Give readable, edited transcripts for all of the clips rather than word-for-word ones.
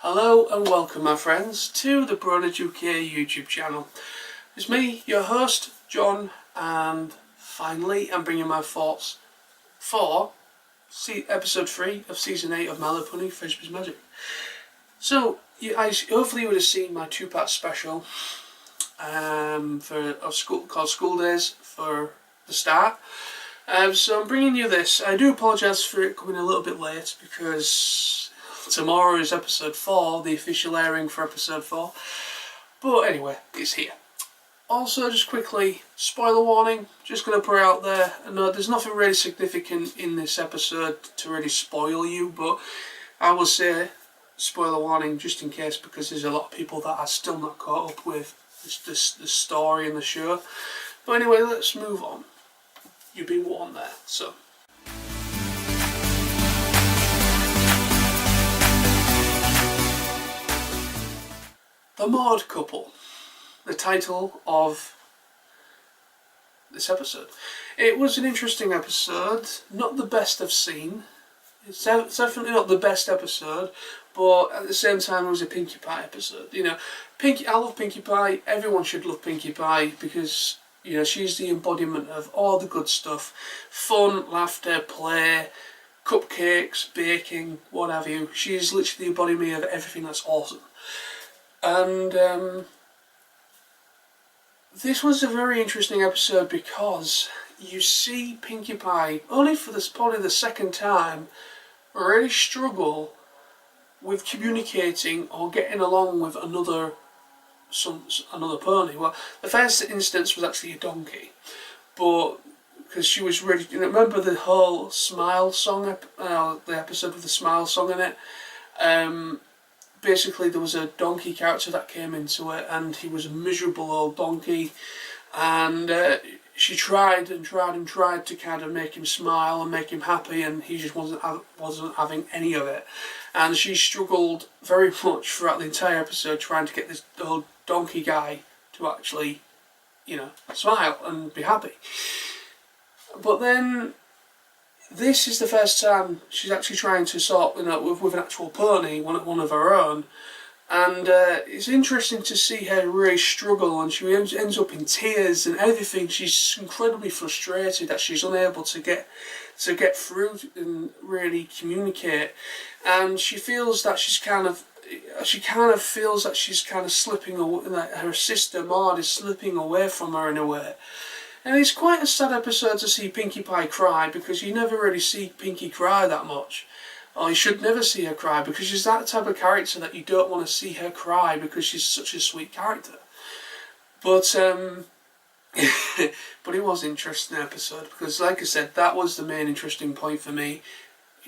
Hello and welcome, my friends, to the Bronies UK YouTube channel. It's me, your host, John, and finally I'm bringing my thoughts for episode 3 of season 8 of My Little Pony Friendship is Magic. So, hopefully you would have seen my 2-part special called School Days for the start. So I'm bringing you this. I do apologise for it coming a little bit late because tomorrow is episode 4, the official airing for episode 4. But anyway, it's here. Also, just quickly, spoiler warning, just going to put it out there. I know there's nothing really significant in this episode to really spoil you, but I will say spoiler warning just in case, because there's a lot of people that are still not caught up with the story and the show. But anyway, let's move on. You've been warned there, so. The Maud Couple, the title of this episode. It was an interesting episode, not the best I've seen. It's definitely not the best episode, but at the same time it was a Pinkie Pie episode. You know, I love Pinkie Pie, everyone should love Pinkie Pie because, you know, she's the embodiment of all the good stuff. Fun, laughter, play, cupcakes, baking, what have you. She's literally the embodiment of everything that's awesome. And this was a very interesting episode because you see Pinkie Pie, only for this probably the second time, really struggle with communicating or getting along with another pony. Well, the first instance was actually a donkey, but because she was really, you know, remember the whole Smile song, the episode with the Smile song in it. Basically, there was a donkey character that came into it, and he was a miserable old donkey, and she tried and tried to kind of make him smile and make him happy, and he just wasn't having any of it. And she struggled very much throughout the entire episode trying to get this old donkey guy to actually, you know, smile and be happy. But then this is the first time she's actually trying to sort, you know, with an actual pony, one of her own, and it's interesting to see her really struggle, and she ends up in tears and everything. She's incredibly frustrated that she's unable to get through and really communicate, and she feels that she's kind of slipping away, that her sister Maud is slipping away from her in a way. And it's quite a sad episode to see Pinkie Pie cry, because you never really see Pinkie cry that much. Or you should never see her cry, because she's that type of character that you don't want to see her cry, because she's such a sweet character. But but it was an interesting episode, because like I said, that was the main interesting point for me.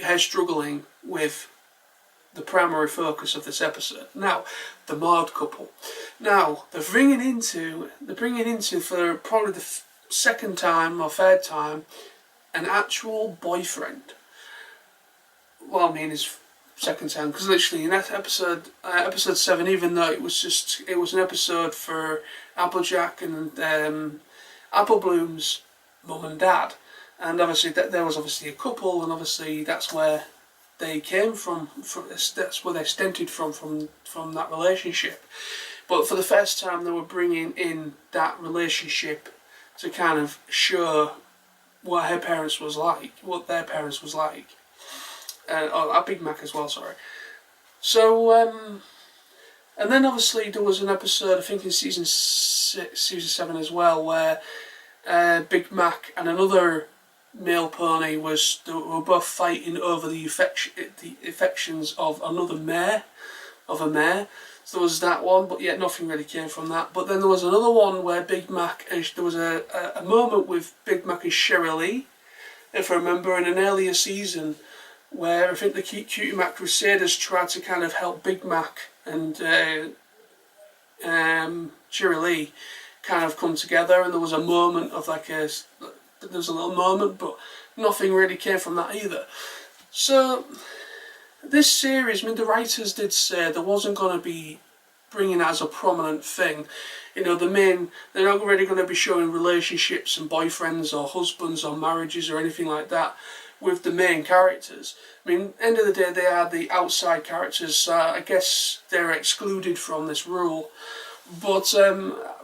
Her struggling with the primary focus of this episode. Now, the Maud couple. Now, they're bringing into for probably the second time or third time an actual boyfriend. Well, I mean, it's second time, because literally in that episode 7, even though it was an episode for Applejack and Apple Bloom's mum and dad, and obviously there was obviously a couple, and obviously that's where they came from that's where they stemmed from that relationship. But for the first time, they were bringing in that relationship to kind of show what her parents was like, what their parents was like. Big Mac as well, sorry. So, and then obviously there was an episode, I think in season 7 as well, where Big Mac and another male pony were both fighting over the affections of a mare. So there was that one, but yet nothing really came from that. But then there was another one where Big Mac, and there was a moment with Big Mac and Sherry Lee, if I remember, in an earlier season, where I think the Cutie Mac Crusaders tried to kind of help Big Mac and Sherry Lee kind of come together, and there was a moment of there was a little moment, but nothing really came from that either. So this series, I mean, the writers did say there wasn't going to be bringing it as a prominent thing. You know, they're not really going to be showing relationships and boyfriends or husbands or marriages or anything like that. with the main characters. I mean, end of the day, they are the outside characters, so I guess they're excluded from this rule. But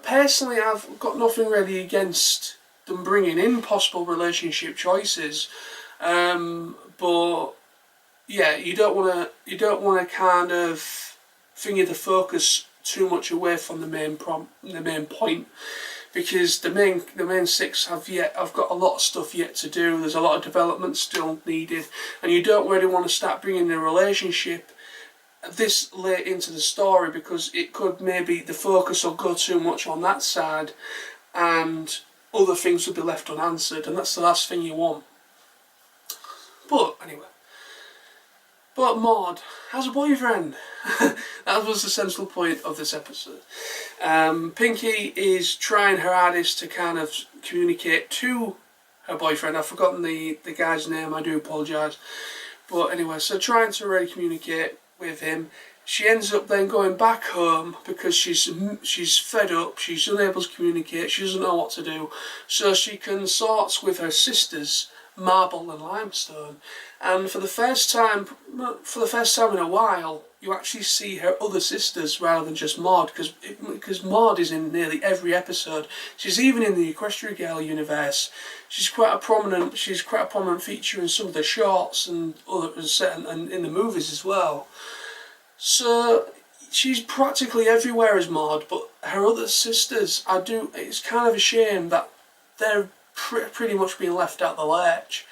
personally, I've got nothing really against them bringing in possible relationship choices. But yeah, you don't want to kind of finger the focus too much away from the main point, because the main six have got a lot of stuff yet to do. There's a lot of development still needed, and you don't really want to start bringing the relationship this late into the story, because it could maybe the focus will go too much on that side and other things will be left unanswered, and that's the last thing you want. But anyway, Maud has a boyfriend. That was the central point of this episode. Pinky is trying her hardest to kind of communicate to her boyfriend. I've forgotten the guy's name, I do apologise. But anyway, so trying to really communicate with him. She ends up then going back home because she's fed up, she's unable to communicate, she doesn't know what to do. So she consorts with her sisters, Marble and Limestone. And for the first time in a while, you actually see her other sisters rather than just Maud, because Maud is in nearly every episode. She's even in the Equestria Girl universe. She's quite a prominent feature in some of the shorts and in the movies as well. So she's practically everywhere as Maud, but her other sisters, it's kind of a shame that they're pretty much being left out the lurch.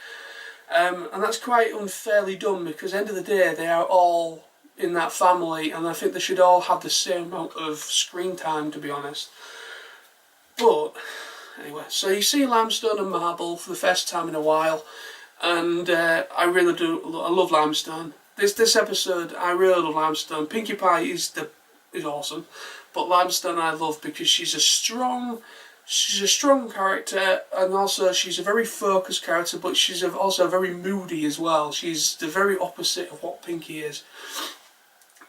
And that's quite unfairly done, because at the end of the day they are all in that family, and I think they should all have the same amount of screen time, to be honest. But anyway, so you see Limestone and Marble for the first time in a while, and I love Limestone. This episode, I really love Limestone. Pinkie Pie is awesome, but Limestone I love because she's a strong character, and also she's a very focused character, but she's also very moody as well. She's the very opposite of what Pinky is.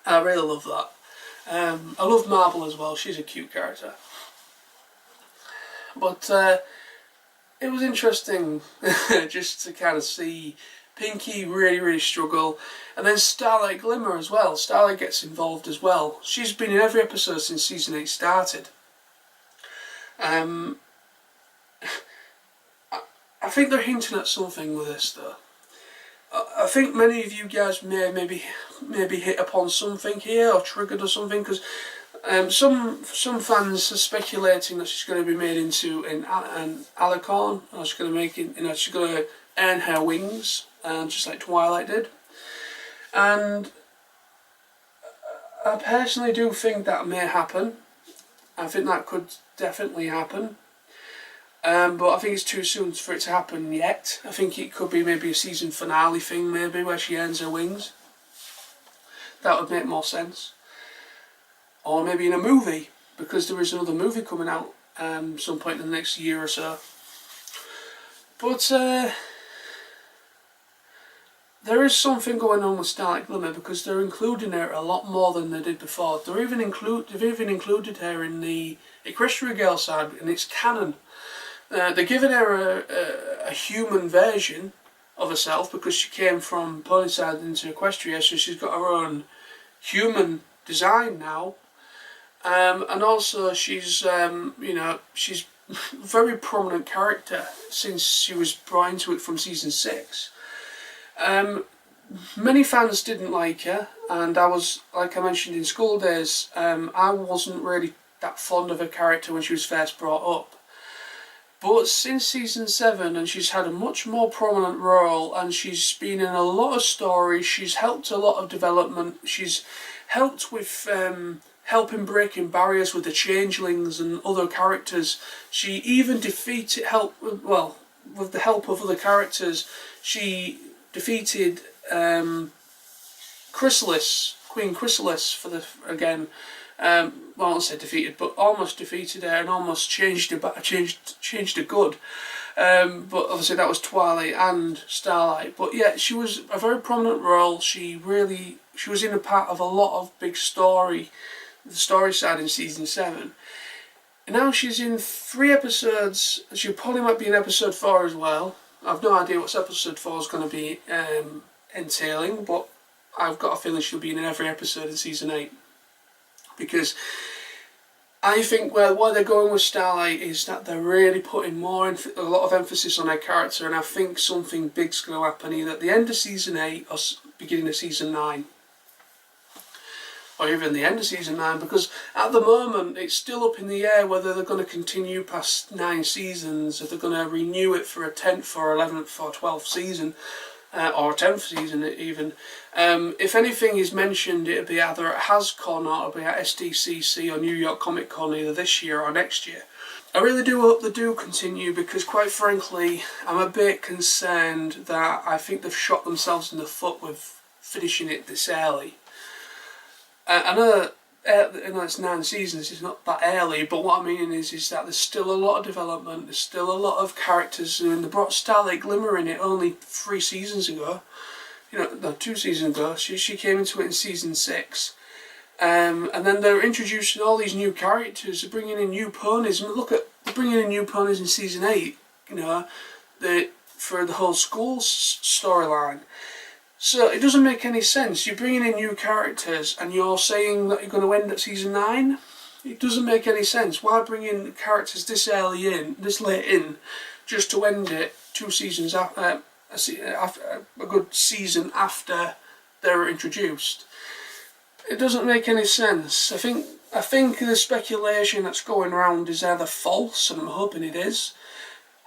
I really love that. I love Marble as well. She's a cute character. But it was interesting just to kind of see Pinky really, really struggle. And then Starlight Glimmer as well. Starlight gets involved as well. She's been in every episode since season 8 started. I think they're hinting at something with this, though. I think many of you guys may maybe hit upon something here, or triggered or something, because some fans are speculating that she's going to be made into an alicorn, or she's going to she's going to earn her wings, just like Twilight did. And I personally do think that may happen. I think that could definitely happen. But I think it's too soon for it to happen yet. I think it could be maybe a season finale thing, maybe, where she earns her wings. That would make more sense. Or maybe in a movie, because there is another movie coming out some point in the next year or so. But there is something going on with Starlight Glimmer, because they're including her a lot more than they did before. They've even included her in the Equestria Girl side, and it's canon. They're giving her a human version of herself, because she came from Ponyside into Equestria, so she's got her own human design now. And also she's she's a very prominent character since she was brought into it from season 6. Many fans didn't like her, and I was, like I mentioned in School Days, I wasn't really that fond of her character when she was first brought up. But since season 7, and she's had a much more prominent role, and she's been in a lot of stories, she's helped a lot of development, she's helped with helping breaking barriers with the changelings and other characters. She even with the help of other characters, she defeated Chrysalis, Queen Chrysalis, well, I won't say defeated, but almost defeated her and almost changed her good. But obviously that was Twilight and Starlight. But yeah, she was a very prominent role. She was in a part of a lot of big story, the story side in season 7. And now she's in 3 episodes. She probably might be in episode 4 as well. I've no idea what episode 4 is going to be entailing, but I've got a feeling she'll be in every episode in season 8. Because I think where they're going with Starlight is that they're really putting a lot of emphasis on her character, and I think something big's going to happen either at the end of season 8 or beginning of season 9. Or even the end of season 9, because at the moment it's still up in the air whether they're going to continue past 9 seasons, if they're going to renew it for a 10th or 11th or 12th season, or a 10th season even. If anything is mentioned, it'll be either at HasCon or it'll be at SDCC or New York Comic Con either this year or next year. I really do hope they do continue, because quite frankly I'm a bit concerned that I think they've shot themselves in the foot with finishing it this early. I know it's 9 seasons, it's not that early, but what I mean is that there's still a lot of development, there's still a lot of characters, and they brought Starlight Glimmer in it only 3 seasons ago. No, 2 seasons ago. She came into it in season 6. And then they're introducing all these new characters, they're bringing in new ponies. I mean, they're bringing in new ponies in season 8, for the whole school storyline. So it doesn't make any sense. You're bringing in new characters and you're saying that you're going to end at season 9? It doesn't make any sense. Why bring in characters this late in, just to end it 2 seasons after, a good season after they were introduced? It doesn't make any sense. I think the speculation that's going around is either false, and I'm hoping it is,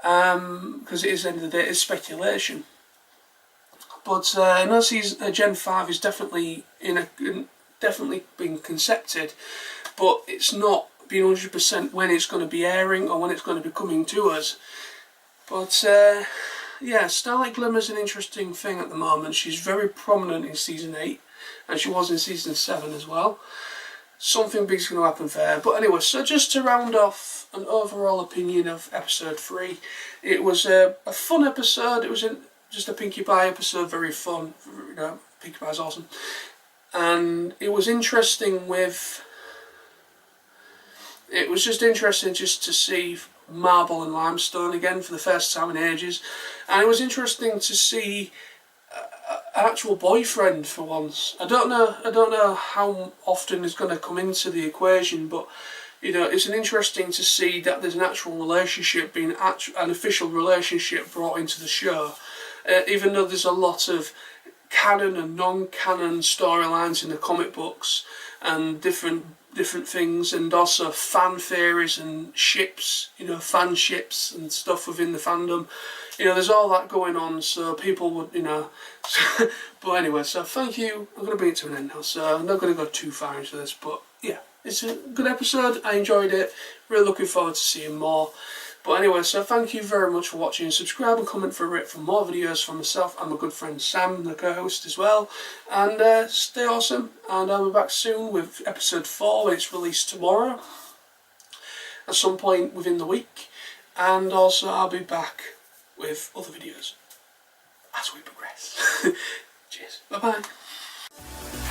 because it is, at the end of the day, it's speculation. But I know Gen 5 is definitely definitely being concepted, but it's not being 100% when it's going to be airing or when it's going to be coming to us. But yeah, Starlight Glimmer's an interesting thing at the moment. She's very prominent in season 8, and she was in season 7 as well. Something big's going to happen there. But anyway, so just to round off an overall opinion of episode 3, it was a fun episode. It was just a Pinkie Pie episode, very fun. Pinkie Pie's awesome. And it was interesting it was just interesting just to see Marble and Limestone again for the first time in ages. And it was interesting to see an actual boyfriend for once. I don't know how often it's going to come into the equation, but it's interesting to see that there's an actual relationship, an official relationship brought into the show. Even though there's a lot of canon and non-canon storylines in the comic books and different things, and also fan theories and ships, fan ships and stuff within the fandom. There's all that going on, so people would, But anyway, so thank you. I'm going to bring it to an end now, so I'm not going to go too far into this, but yeah, it's a good episode. I enjoyed it. Really looking forward to seeing more. But anyway, so thank you very much for watching. Subscribe and comment for more videos from myself and my good friend Sam, the co-host as well. And stay awesome. And I'll be back soon with episode 4 when it's released tomorrow, at some point within the week. And also I'll be back with other videos as we progress. Cheers. Bye bye.